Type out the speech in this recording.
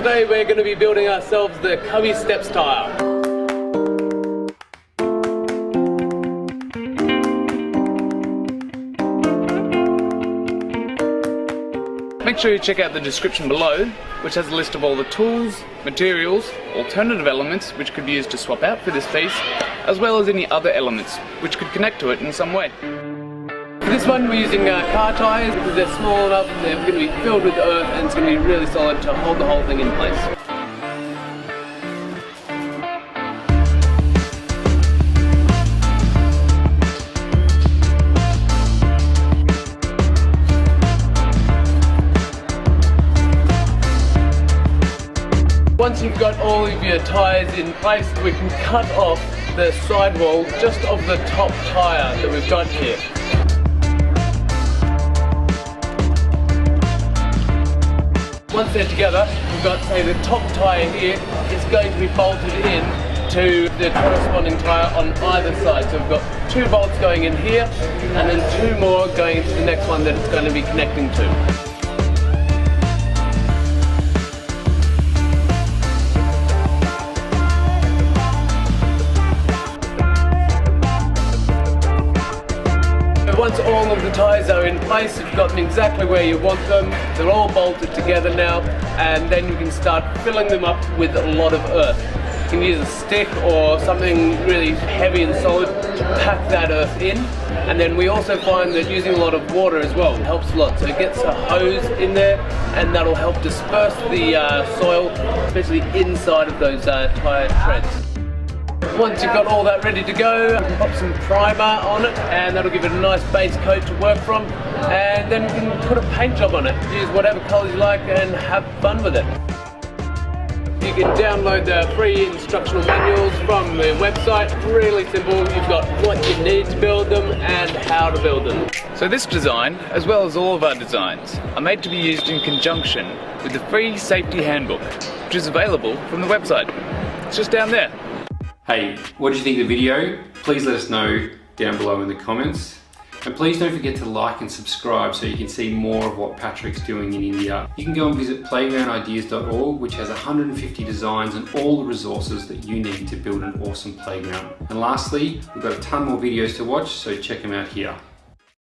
today we're going to be building ourselves the Cubby steps tire. Make sure you check out the description below, which has a list of all the tools, materials, alternative elements which could be used to swap out for this piece, as well as any other elements which could connect to it in some way. For this one we're using car tyres because they're small enough, they're going to be filled with earth and it's going to be really solid to hold the whole thing in place. Once you've got all of your tyres in place, we can cut off the sidewall just of the top tyre that we've got here. Once they're together, we've got, say, the top tyre here is going to be bolted in to the corresponding tyre on either side. So we've got 2 bolts going in here and then 2 more going into the next one that it's going to be connecting to. Once all of the tyres are in place, you've got them exactly where you want them, they're all bolted together now, and then you can start filling them up with a lot of earth. You can use a stick or something really heavy and solid to pack that earth in, and then we also find that using a lot of water as well helps a lot. So it gets a hose in there and that'll help disperse the soil, especially inside of those tyre treads. Once you've got all that ready to go, you can pop some primer on it and that'll give it a nice base coat to work from, and then you can put a paint job on it. Use whatever colours you like and have fun with it. You can download the free instructional manuals from the website. Really simple. You've got what you need to build them and how to build them. So this design, as well as all of our designs, are made to be used in conjunction with the free safety handbook, which is available from the website. It's just down there. Hey, what did you think of the video? Please let us know down below in the comments. And please don't forget to like and subscribe so you can see more of what Patrick's doing in India. You can go and visit playgroundideas.org, which has 150 designs and all the resources that you need to build an awesome playground. And lastly, we've got a ton more videos to watch, so check them out here.